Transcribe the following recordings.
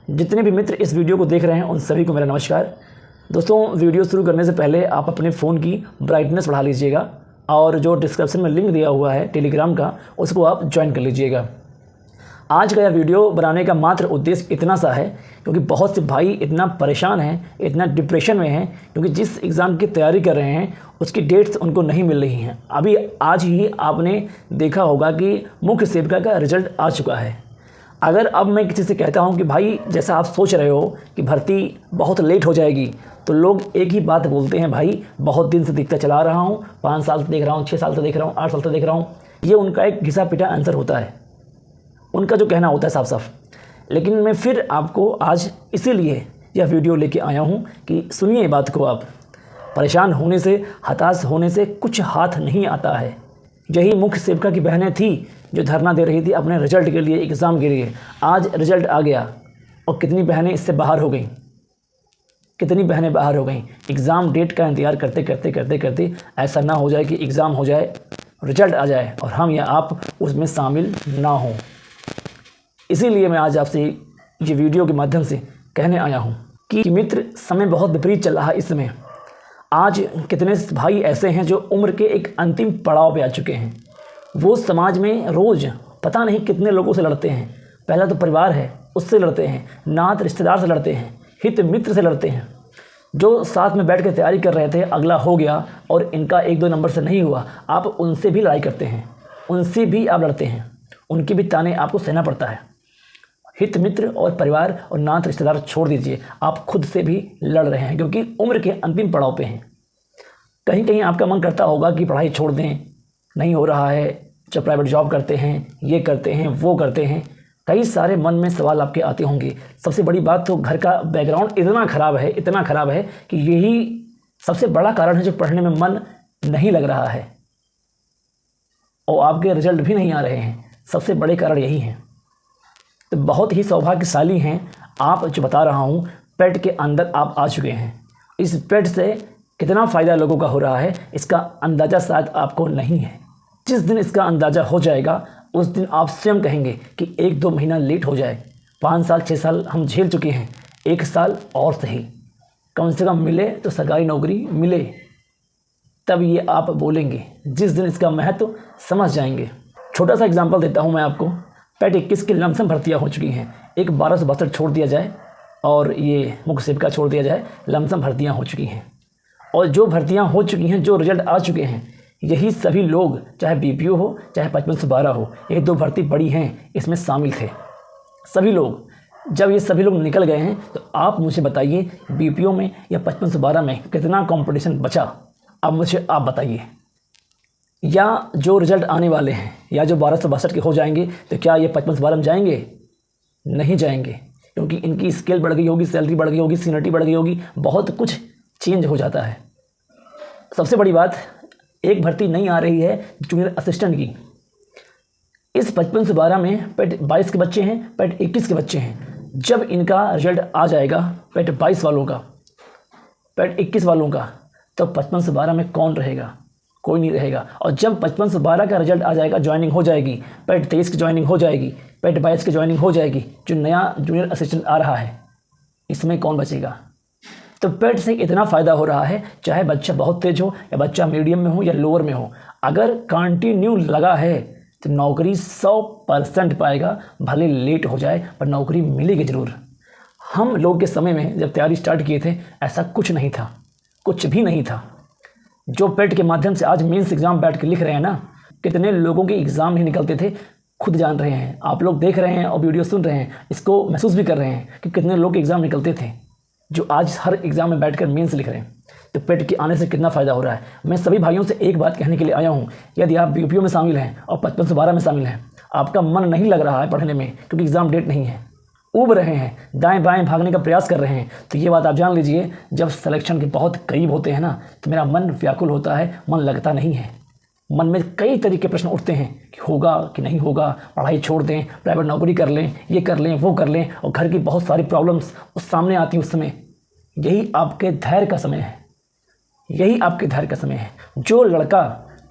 जितने भी मित्र इस वीडियो को देख रहे हैं उन सभी को मेरा नमस्कार। दोस्तों, वीडियो शुरू करने से पहले आप अपने फ़ोन की ब्राइटनेस बढ़ा लीजिएगा और जो डिस्क्रिप्शन में लिंक दिया हुआ है टेलीग्राम का, उसको आप ज्वाइन कर लीजिएगा। आज का यह वीडियो बनाने का मात्र उद्देश्य इतना सा है क्योंकि बहुत से भाई इतना परेशान हैं, इतना डिप्रेशन में हैं, क्योंकि जिस एग्ज़ाम की तैयारी कर रहे हैं उसकी डेट्स उनको नहीं मिल रही हैं। अभी आज ही आपने देखा होगा कि मुख्य सेविका का रिज़ल्ट आ चुका है। अगर अब मैं किसी से कहता हूं कि भाई जैसा आप सोच रहे हो कि भर्ती बहुत लेट हो जाएगी, तो लोग एक ही बात बोलते हैं, भाई बहुत दिन से दिखता चला रहा हूं, 5 साल से देख रहा हूं, 6 साल से देख रहा हूं, 8 साल से देख रहा हूं। ये उनका एक घिसा पिटा आंसर होता है, उनका जो कहना होता है साफ साफ। लेकिन मैं फिर आपको आज इसीलिए यह वीडियो लेके आया हूँ कि सुनिए बात को आप। परेशान होने से, हताश होने से कुछ हाथ नहीं आता है। यही मुख्य सेविका की बहनें थी जो धरना दे रही थी अपने रिजल्ट के लिए, एग्ज़ाम के लिए। आज रिजल्ट आ गया और कितनी बहनें इससे बाहर हो गई, कितनी बहनें बाहर हो गई। एग्ज़ाम डेट का इंतज़ार करते करते करते करते ऐसा ना हो जाए कि एग्ज़ाम हो जाए, रिजल्ट आ जाए और हम या आप उसमें शामिल ना हों। इसीलिए मैं आज आपसे ये वीडियो के माध्यम से कहने आया हूँ कि मित्र, समय बहुत विपरीत चल रहा है इस समय। आज कितने भाई ऐसे हैं जो उम्र के एक अंतिम पड़ाव पे आ चुके हैं। वो समाज में रोज़ पता नहीं कितने लोगों से लड़ते हैं। पहला तो परिवार है, उससे लड़ते हैं, नात रिश्तेदार से लड़ते हैं, हित मित्र से लड़ते हैं। जो साथ में बैठ कर तैयारी कर रहे थे, अगला हो गया और इनका 1-2 नंबर से नहीं हुआ, आप उनसे भी लड़ाई करते हैं, उनसे भी आप लड़ते हैं, उनके भी ताने आपको सहना पड़ता है। हित मित्र और परिवार और नात रिश्तेदार छोड़ दीजिए, आप खुद से भी लड़ रहे हैं क्योंकि उम्र के अंतिम पड़ाव पे हैं। कहीं कहीं आपका मन करता होगा कि पढ़ाई छोड़ दें, नहीं हो रहा है, जब प्राइवेट जॉब करते हैं, ये करते हैं, वो करते हैं। कई सारे मन में सवाल आपके आते होंगे। सबसे बड़ी बात तो घर का बैकग्राउंड इतना ख़राब है, इतना ख़राब है कि यही सबसे बड़ा कारण है जो पढ़ने में मन नहीं लग रहा है और आपके रिजल्ट भी नहीं आ रहे हैं। सबसे बड़े कारण यही हैं। तो बहुत ही सौभाग्यशाली हैं आप, जो बता रहा हूँ, पेट के अंदर आप आ चुके हैं। इस पेट से कितना फ़ायदा लोगों का हो रहा है इसका अंदाज़ा शायद आपको नहीं है। जिस दिन इसका अंदाज़ा हो जाएगा उस दिन आप स्वयं कहेंगे कि 1-2 महीना लेट हो जाए, 5 साल 6 साल हम झेल चुके हैं, 1 साल और सही, कम से कम मिले तो सरकारी नौकरी मिले, तब ये आप बोलेंगे। जिस दिन इसका महत्व समझ जाएंगे। छोटा सा एग्जाम्पल देता हूँ मैं आपको। पेट 21 की लमसम भर्तियाँ हो चुकी हैं। एक 1262 छोड़ दिया जाए और ये मुख्य सेविका छोड़ दिया जाए, लमसम भर्तियाँ हो चुकी हैं। और जो भर्तियाँ हो चुकी हैं, जो रिजल्ट आ चुके हैं, यही सभी लोग, चाहे बीपीओ हो, चाहे 5512 हो, 1-2 भर्ती बड़ी हैं, इसमें शामिल थे सभी लोग। जब ये सभी लोग निकल गए हैं तो आप मुझे बताइए बीपीओ में या 5512 में कितना कंपटीशन बचा? अब मुझे आप बताइए। या जो रिजल्ट आने वाले हैं, या जो 1262 के हो जाएंगे, तो क्या ये 5512 में जाएंगे? नहीं जाएंगे, क्योंकि इनकी स्केल बढ़ गई होगी, सैलरी बढ़ गई होगी, सीनियरिटी बढ़ गई होगी, बहुत कुछ चेंज हो जाता है। सबसे बड़ी बात, एक भर्ती नहीं आ रही है जूनियर असिस्टेंट की। इस 5512 में पेट 22 के बच्चे हैं, पेट 21 के बच्चे हैं। जब इनका रिजल्ट आ जाएगा, पेट 22 वालों का, पेट 21 वालों का, तो 5512 में कौन रहेगा? कोई नहीं रहेगा। और जब 5512 का रिजल्ट आ जाएगा, ज्वाइनिंग हो जाएगी, पेट 23 की ज्वाइनिंग हो जाएगी, पेट 22 की ज्वाइनिंग हो जाएगी, जो नया जूनियर असिस्टेंट आ रहा है, इसमें कौन बचेगा? तो पेट से इतना फ़ायदा हो रहा है, चाहे बच्चा बहुत तेज हो या बच्चा मीडियम में हो या लोअर में हो, अगर कंटिन्यू लगा है तो नौकरी 100% पाएगा। भले लेट हो जाए पर नौकरी मिलेगी ज़रूर। हम लोग के समय में जब तैयारी स्टार्ट किए थे, ऐसा कुछ नहीं था, कुछ भी नहीं था। जो पेट के माध्यम से आज मेंस एग्ज़ाम बैठ के लिख रहे हैं ना, कितने लोगों के एग्ज़ाम नहीं निकलते थे, खुद जान रहे हैं। आप लोग देख रहे हैं और वीडियो सुन रहे हैं, इसको महसूस भी कर रहे हैं कि कितने लोग के एग्ज़ाम निकलते थे जो आज हर एग्ज़ाम में बैठकर मेंस लिख रहे हैं। तो पेट के आने से कितना फ़ायदा हो रहा है। मैं सभी भाइयों से एक बात कहने के लिए आया हूँ, यदि आप बीपीओ में शामिल हैं और 5512 में शामिल हैं, आपका मन नहीं लग रहा है पढ़ने में क्योंकि एग्ज़ाम डेट नहीं है, ऊब रहे हैं, दाएं बाएं भागने का प्रयास कर रहे हैं, तो ये बात आप जान लीजिए, जब सिलेक्शन के बहुत करीब होते हैं ना, तो मेरा मन व्याकुल होता है, मन लगता नहीं है। मन में कई तरह के प्रश्न उठते हैं कि होगा कि नहीं होगा, पढ़ाई छोड़ दें, प्राइवेट नौकरी कर लें, ये कर लें, वो कर लें, और घर की बहुत सारी प्रॉब्लम्स उस सामने आती हैं उस समय। यही आपके धैर्य का समय है, यही आपके धैर्य का समय है। जो लड़का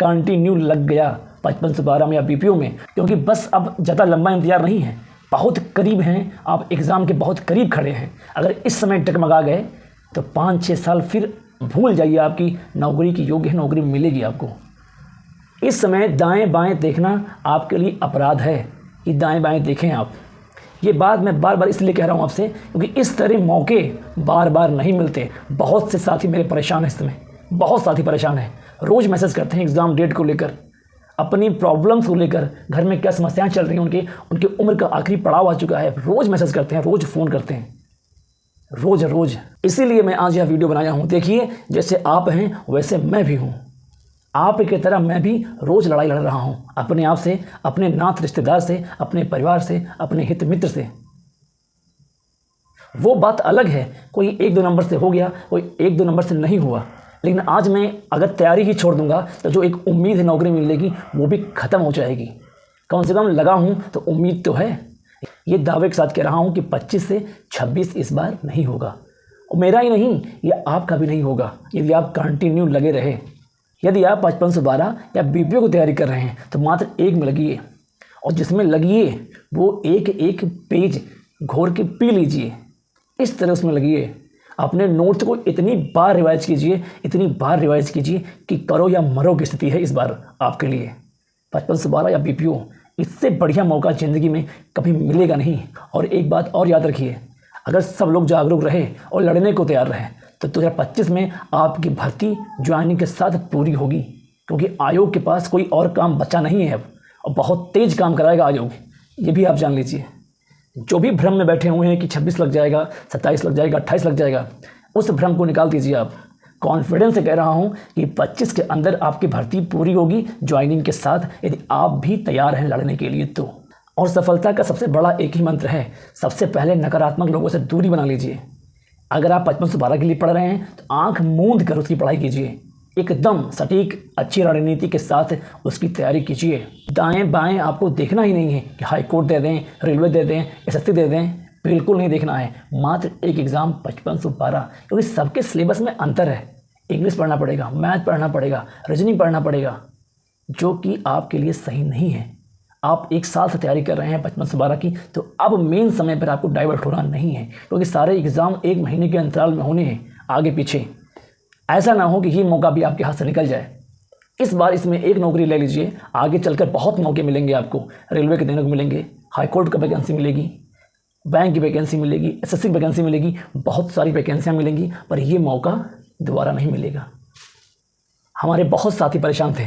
कंटिन्यू लग गया 5512 में या बीपीओ में, क्योंकि बस अब ज़्यादा लंबा इंतजार नहीं है, बहुत करीब हैं, आप एग्ज़ाम के बहुत करीब खड़े हैं। अगर इस समय डगमगा गए तो 5-6 साल फिर भूल जाइए, आपकी नौकरी की योग्य है, नौकरी मिलेगी आपको। इस समय दाएं बाएं देखना आपके लिए अपराध है कि दाएं बाएं देखें आप। ये बात मैं बार बार इसलिए कह रहा हूँ आपसे क्योंकि इस तरह मौके बार बार नहीं मिलते। बहुत से साथी मेरे परेशान हैं इस समय, बहुत साथी परेशान हैं, रोज़ मैसेज करते हैं एग्ज़ाम डेट को लेकर, अपनी प्रॉब्लम्स को लेकर, घर में क्या समस्याएं चल रही हैं, उनकी उम्र का आखिरी पड़ाव आ चुका है। रोज़ मैसेज करते हैं, रोज़ फ़ोन करते हैं, रोज़। इसीलिए मैं आज यह वीडियो बनाया हूँ। देखिए, जैसे आप हैं वैसे मैं भी हूँ, आप की तरह मैं भी रोज़ लड़ाई लड़ रहा हूँ अपने आप से, अपने नात रिश्तेदार से, अपने परिवार से, अपने हित मित्र से। वो बात अलग है, कोई 1-2 नंबर से हो गया, कोई 1-2 नंबर से नहीं हुआ, लेकिन आज मैं अगर तैयारी ही छोड़ दूंगा तो जो एक उम्मीद है नौकरी मिलेगी वो भी ख़त्म हो जाएगी। कम से कम लगा हूँ तो उम्मीद तो है। ये दावे के साथ कह रहा हूँ कि 25 से 26 इस बार नहीं होगा, और मेरा ही नहीं, ये आपका भी नहीं होगा यदि आप कंटिन्यू लगे रहे। यदि आप 55 से 12 या बीपीओ की तैयारी कर रहे हैं तो मात्र एक में लगिए, और जिसमें लगिए वो एक एक पेज घोर के पी लीजिए, इस तरह उसमें लगिए। अपने नोट्स को इतनी बार रिवाइज कीजिए, इतनी बार रिवाइज कीजिए कि करो या मरो की स्थिति है इस बार आपके लिए। 55 से 12 या बीपीओ, इससे बढ़िया मौका ज़िंदगी में कभी मिलेगा नहीं। और एक बात और याद रखिए, अगर सब लोग जागरूक रहे और लड़ने को तैयार रहे तो 2025 में आपकी भर्ती ज्वाइनिंग के साथ पूरी होगी, क्योंकि आयोग के पास कोई और काम बचा नहीं है अब, और बहुत तेज काम कराएगा आयोग, ये भी आप जान लीजिए। जो भी भ्रम में बैठे हुए हैं कि 26 लग जाएगा, 27 लग जाएगा, 28 लग जाएगा, उस भ्रम को निकाल दीजिए आप। कॉन्फिडेंस से कह रहा हूँ कि 25 के अंदर आपकी भर्ती पूरी होगी ज्वाइनिंग के साथ, यदि आप भी तैयार हैं लड़ने के लिए तो। और सफलता का सबसे बड़ा एक ही मंत्र है, सबसे पहले नकारात्मक लोगों से दूरी बना लीजिए। अगर आप 55 से 12 के लिए पढ़ रहे हैं तो आंख मूंद कर उसकी पढ़ाई कीजिए, एकदम सटीक अच्छी रणनीति के साथ उसकी तैयारी कीजिए। दाएं बाएं आपको देखना ही नहीं है कि हाई कोर्ट दे दें, रेलवे दे दें, एसएससी दे दें, बिल्कुल नहीं देखना है। मात्र एक एग्ज़ाम 55 से 12, क्योंकि सबके सिलेबस में अंतर है। इंग्लिश पढ़ना पड़ेगा, मैथ पढ़ना पड़ेगा, रीजनिंग पढ़ना पड़ेगा, जो कि आपके लिए सही नहीं है। आप 1 साल से तैयारी कर रहे हैं 55 से 12 की, तो अब मेन समय पर आपको डाइवर्ट होना नहीं है, क्योंकि सारे एग्ज़ाम 1 महीने के अंतराल में होने हैं आगे पीछे। ऐसा ना हो कि ये मौका भी आपके हाथ से निकल जाए। इस बार इसमें एक नौकरी ले लीजिए, आगे चलकर बहुत मौके मिलेंगे आपको। रेलवे के देने को मिलेंगे, हाई कोर्ट का वैकेंसी मिलेगी, बैंक की वैकेंसी मिलेगी, एसएससी की वैकेंसी मिलेगी, बहुत सारी वैकेंसियाँ मिलेंगी, पर ये मौका दोबारा नहीं मिलेगा। हमारे बहुत साथी परेशान थे,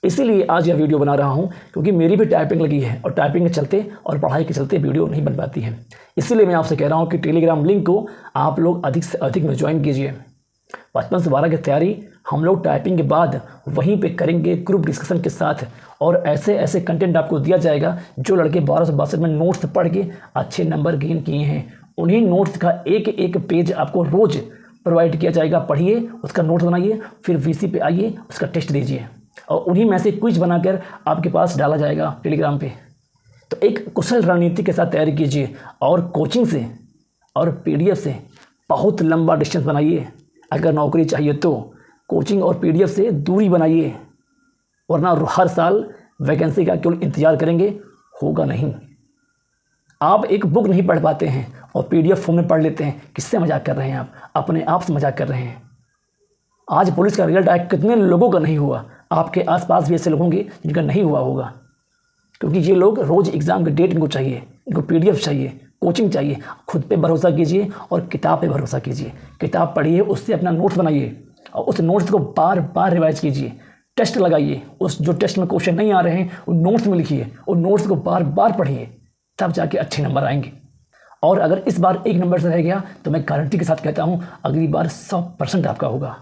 इसीलिए आज यह वीडियो बना रहा हूँ, क्योंकि मेरी भी टाइपिंग लगी है और टाइपिंग के चलते और पढ़ाई के चलते वीडियो नहीं बन पाती है। इसीलिए मैं आपसे कह रहा हूँ कि टेलीग्राम लिंक को आप लोग अधिक से अधिक में ज्वाइन कीजिए। 55 से 12 की तैयारी हम लोग टाइपिंग के बाद वहीं पे करेंगे ग्रुप डिस्कशन के साथ, और ऐसे ऐसे कंटेंट आपको दिया जाएगा जो लड़के 1262 में नोट्स पढ़ के अच्छे नंबर गेन किए हैं। उन्हीं नोट्स का एक एक पेज आपको रोज़ प्रोवाइड किया जाएगा। पढ़िए, उसका नोट्स बनाइए, फिर वीसी पे आइए, उसका टेस्ट दीजिए, और उन्हीं में से क्विज बनाकर आपके पास डाला जाएगा टेलीग्राम पे। तो एक कुशल रणनीति के साथ तैयारी कीजिए, और कोचिंग से और पीडीएफ से बहुत लंबा डिस्टेंस बनाइए। अगर नौकरी चाहिए तो कोचिंग और पीडीएफ से दूरी बनाइए, वरना हर साल वैकेंसी का केवल इंतज़ार करेंगे, होगा नहीं। आप एक बुक नहीं पढ़ पाते हैं और पीडीएफ फॉर्म में पढ़ लेते हैं। किससे मजाक कर रहे हैं आप? अपने आप से मजाक कर रहे हैं। आज पुलिस का रिजल्ट आया, कितने लोगों का नहीं हुआ? आपके आसपास भी ऐसे लोग होंगे जिनका नहीं हुआ होगा, क्योंकि ये लोग रोज़ एग्ज़ाम की डेट इनको चाहिए, इनको पीडीएफ चाहिए, कोचिंग चाहिए। खुद पे भरोसा कीजिए और किताब पे भरोसा कीजिए। किताब पढ़िए, उससे अपना नोट्स बनाइए, और उस नोट्स को बार बार रिवाइज कीजिए। टेस्ट लगाइए, उस जो टेस्ट में क्वेश्चन नहीं आ रहे हैं उन नोट्स में लिखिए, उन नोट्स को बार बार पढ़िए, तब जाके अच्छे नंबर आएंगे। और अगर इस बार 1 नंबर से रह गया तो मैं गारंटी के साथ कहता हूँ अगली बार 100% आपका होगा।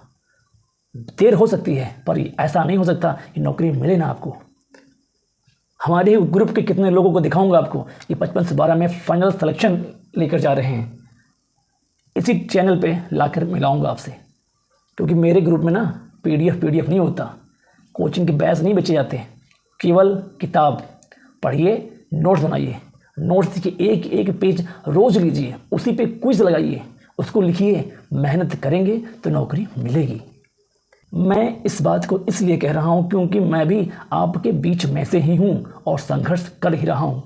देर हो सकती है, पर ऐसा नहीं हो सकता कि नौकरी मिले ना आपको। हमारे ग्रुप के कितने लोगों को दिखाऊंगा आपको कि 55 से 12 में फाइनल सिलेक्शन लेकर जा रहे हैं, इसी चैनल पे लाकर मिलाऊंगा आपसे। क्योंकि मेरे ग्रुप में ना पीडीएफ नहीं होता, कोचिंग के बैच नहीं बेचे जाते, केवल किताब पढ़िए, नोट्स बनाइए, नोट्स के एक एक पेज रोज़ लीजिए, उसी पे क्विज लगाइए, उसको लिखिए। मेहनत करेंगे तो नौकरी मिलेगी। मैं इस बात को इसलिए कह रहा हूँ क्योंकि मैं भी आपके बीच में से ही हूँ और संघर्ष कर ही रहा हूँ।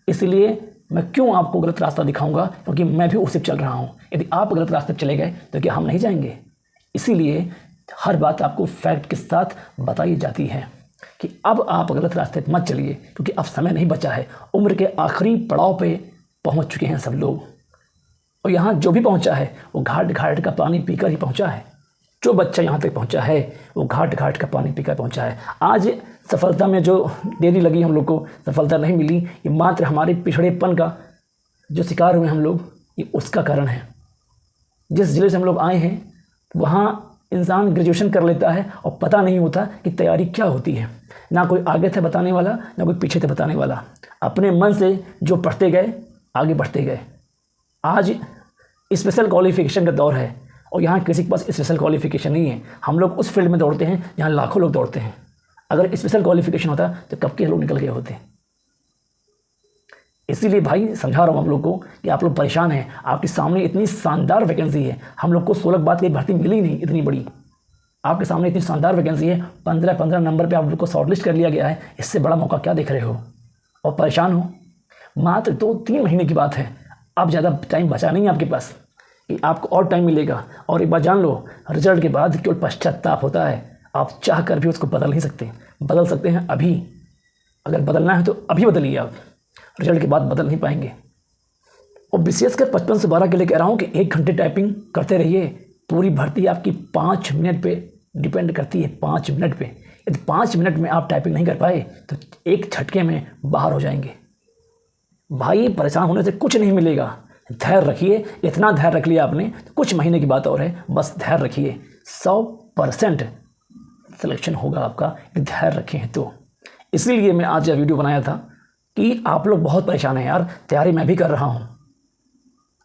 इसलिए मैं क्यों आपको गलत रास्ता दिखाऊंगा, क्योंकि मैं भी उसी पे चल रहा हूँ। यदि आप गलत रास्ते पर चले गए तो क्या हम नहीं जाएंगे? इसीलिए हर बात आपको फैक्ट के साथ बताई जाती है कि अब आप गलत रास्ते पर मत चलिए, क्योंकि अब समय नहीं बचा है। उम्र के आखिरी पड़ाव पे पहुंच चुके हैं सब लोग, और यहाँ जो भी पहुंचा है वो घाट घाट का पानी पीकर ही पहुंचा है। जो बच्चा यहाँ तक पहुंचा है वो घाट घाट का पानी पीकर पहुंचा है। आज सफलता में जो देरी लगी, हम लोग को सफलता नहीं मिली, ये मात्र हमारे पिछड़ेपन का जो शिकार हुए हम लोग, ये उसका कारण है। जिस जिले से हम लोग आए हैं वहाँ इंसान ग्रेजुएशन कर लेता है और पता नहीं होता कि तैयारी क्या होती है। ना कोई आगे थे बताने वाला, ना कोई पीछे थे बताने वाला। अपने मन से जो पढ़ते गए आगे बढ़ते गए। आज स्पेशल क्वालिफिकेशन का दौर है और यहाँ किसी के पास स्पेशल क्वालिफिकेशन नहीं है। हम लोग उस फील्ड में दौड़ते हैं जहाँ लाखों लोग दौड़ते हैं। अगर स्पेशल क्वालिफिकेशन होता तो कब के लोग निकल गए होते। इसीलिए भाई समझा रहा हूँ हम लोग को कि आप लोग परेशान हैं। आपके सामने इतनी शानदार वैकेंसी है। हम लोग को 16 के बाद की भर्ती मिली नहीं इतनी बड़ी। आपके सामने इतनी शानदार वैकेंसी है, 15 नंबर पे आप लोग को शॉर्टलिस्ट कर लिया गया है। इससे बड़ा मौका क्या देख रहे हो और परेशान हो? मात्र 2-3 महीने की बात है। अब ज़्यादा टाइम बचा नहीं है आपके पास कि आपको और टाइम मिलेगा। और एक बात जान लो, रिजल्ट के बाद केवल पश्चाताप होता है। आप चाह कर भी उसको बदल नहीं सकते। बदल सकते हैं अभी, अगर बदलना है तो अभी बदलिए। आप रिजल्ट के बाद बदल नहीं पाएंगे। और विशेषकर 55 से 12 के लिए कह रहा हूँ कि 1 घंटे टाइपिंग करते रहिए। पूरी भर्ती आपकी 5 मिनट पे डिपेंड करती है। 5 मिनट पे, यदि 5 मिनट में आप टाइपिंग नहीं कर पाए तो एक झटके में बाहर हो जाएंगे। भाई परेशान होने से कुछ नहीं मिलेगा। धैर्य रखिए। इतना धैर्य रख लिया आपने तो कुछ महीने की बात और है, बस धैर्य रखिए। 100% सिलेक्शन होगा आपका, धैर्य रखे हैं तो। इसीलिए मैं आज यह वीडियो बनाया था कि आप लोग बहुत परेशान हैं यार। तैयारी मैं भी कर रहा हूँ।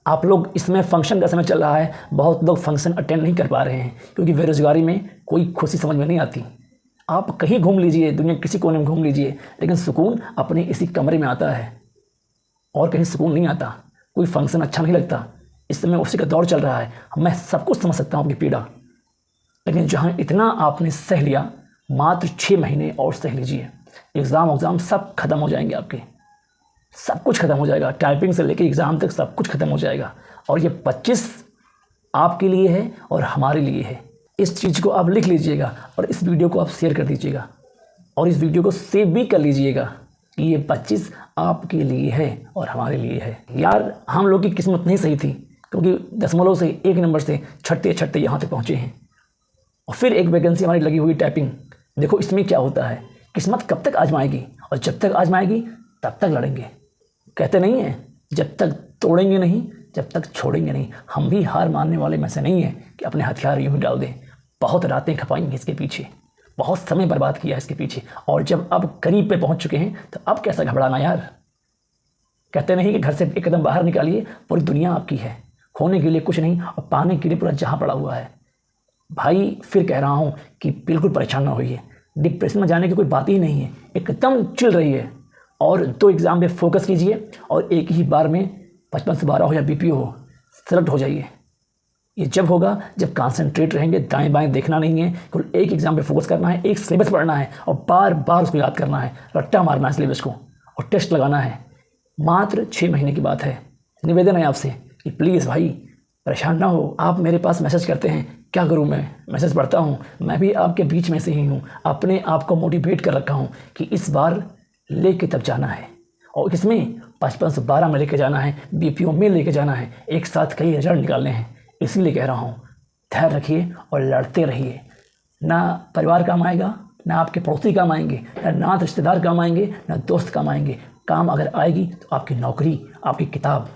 आप लोग, इसमें फंक्शन का समय चल रहा है, बहुत लोग फंक्शन अटेंड नहीं कर पा रहे हैं क्योंकि बेरोजगारी में कोई खुशी समझ में नहीं आती। आप कहीं घूम लीजिए, दुनिया किसी कोने में घूम लीजिए, लेकिन सुकून अपने इसी कमरे में आता है और कहीं सुकून नहीं आता। कोई फंक्शन अच्छा नहीं लगता। इस समय उसी का दौर चल रहा है। मैं सब कुछ समझ सकता हूँ आपकी पीड़ा, लेकिन जहाँ इतना आपने सह लिया, मात्र 6 महीने और सह लीजिए। एग्ज़ाम सब खत्म हो जाएंगे आपके, सब कुछ खत्म हो जाएगा। टाइपिंग से लेकर एग्ज़ाम तक सब कुछ खत्म हो जाएगा। और ये 25 आपके लिए है और हमारे लिए है। इस चीज़ को आप लिख लीजिएगा और इस वीडियो को आप शेयर कर दीजिएगा और इस वीडियो को सेव भी कर लीजिएगा कि ये 25 आपके लिए है और हमारे लिए है। यार हम लोग की किस्मत नहीं सही थी, क्योंकि दशमलव से 1 नंबर से छटते यहाँ तक पहुँचे हैं। और फिर एक वैकेंसी हमारी लगी हुई टाइपिंग। देखो इसमें क्या होता है, किस्मत कब तक आजमाएगी, और जब तक आजमाएगी तब तक लड़ेंगे। कहते नहीं हैं, जब तक तोड़ेंगे नहीं जब तक छोड़ेंगे नहीं। हम भी हार मानने वाले में से नहीं हैं कि अपने हथियार यूँ ही डाल दें। बहुत रातें खपाएंगे इसके पीछे, बहुत समय बर्बाद किया इसके पीछे, और जब अब करीब पे पहुंच चुके हैं तो अब कैसा घबराना यार। कहते नहीं कि घर से एक कदम बाहर निकालिए, पूरी दुनिया आपकी है। होने के लिए कुछ नहीं और पाने के लिए पूरा जहां पड़ा हुआ है। भाई फिर कह रहा हूं कि बिल्कुल परेशान ना होइए। डिप्रेशन में जाने की कोई बात ही नहीं है। एकदम चिल रहिए और 2 एग्ज़ाम पे फोकस कीजिए और एक ही बार में 55 से 12 हो या बीपीओ हो, सेलेक्ट हो जाइए। ये जब होगा जब कंसंट्रेट रहेंगे, दाएं बाएं देखना नहीं है, केवल एक एग्ज़ाम पे फोकस करना है, एक सिलेबस पढ़ना है और बार बार उसको याद करना है, रट्टा मारना है सिलेबस को और टेस्ट लगाना है। मात्र 6 महीने की बात है। निवेदन है आपसे कि प्लीज़ भाई परेशान ना हो। आप मेरे पास मैसेज करते हैं, क्या करूं मैं, मैसेज पढ़ता हूं। मैं भी आपके बीच में से ही हूं। अपने आप को मोटिवेट कर रखा हूं कि इस बार लेके तब जाना है और इसमें 55 से 12 में लेके जाना है, बीपीओ में लेके जाना है, एक साथ कई रिजल्ट निकालने हैं। इसीलिए कह रहा हूँ धैर्य रखिए और लड़ते रहिए। ना परिवार काम आएगा, ना आपके पड़ोसी काम आएंगे, ना नात रिश्तेदार काम आएंगे, ना दोस्त काम आएंगे। काम अगर आएगी तो आपकी नौकरी, आपकी किताब।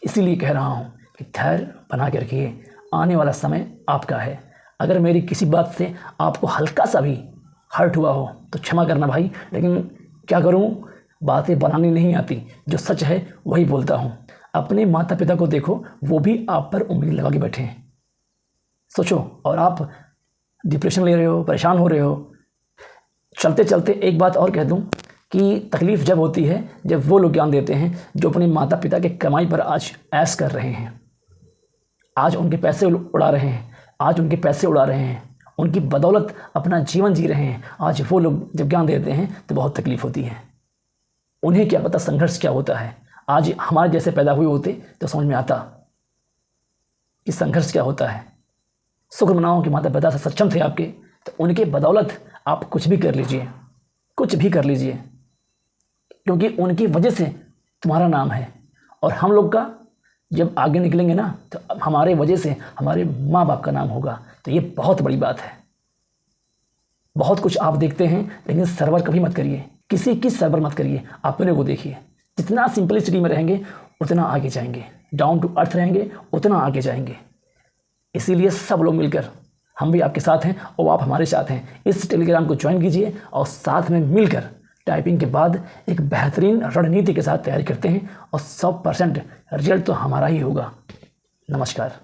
इसीलिए कह रहा हूँ कि धैर्य बना के रखिए। आने वाला समय आपका है। अगर मेरी किसी बात से आपको हल्का सा भी हर्ट हुआ हो तो क्षमा करना भाई, लेकिन क्या करूँ, बातें बनानी नहीं आती। जो सच है वही बोलता हूँ। अपने माता पिता को देखो, वो भी आप पर उम्मीद लगा के बैठे हैं। सोचो, और आप डिप्रेशन ले रहे हो, परेशान हो रहे हो। चलते चलते एक बात और कह दूं कि तकलीफ़ जब होती है जब वो लोग ज्ञान देते हैं जो अपने माता पिता के कमाई पर आज ऐश कर रहे हैं, आज उनके पैसे उड़ा रहे हैं, आज उनके पैसे उड़ा रहे हैं, उनकी बदौलत अपना जीवन जी रहे हैं। आज वो लोग जब ज्ञान देते हैं तो बहुत तकलीफ़ होती है। उन्हें क्या पता संघर्ष क्या होता है। आज हमारे जैसे पैदा हुए होते तो समझ में आता कि संघर्ष क्या होता है। शुक्र मनाओ कि माता पिता से सक्षम थे आपके, तो उनके बदौलत आप कुछ भी कर लीजिए, कुछ भी कर लीजिए, क्योंकि उनकी वजह से तुम्हारा नाम है। और हम लोग का जब आगे निकलेंगे ना, तो हमारे वजह से हमारे माँ बाप का नाम होगा। तो ये बहुत बड़ी बात है। बहुत कुछ आप देखते हैं, लेकिन सर्वर कभी मत करिए, किसी की सर्वर मत करिए, अपने को देखिए। जितना सिंपलिसिटी में रहेंगे उतना आगे जाएंगे, डाउन टू अर्थ रहेंगे उतना आगे जाएंगे। इसीलिए सब लोग मिलकर, हम भी आपके साथ हैं और आप हमारे साथ हैं, इस टेलीग्राम को ज्वाइन कीजिए और साथ में मिलकर टाइपिंग के बाद एक बेहतरीन रणनीति के साथ तैयारी करते हैं और 100% रिजल्ट तो हमारा ही होगा। नमस्कार।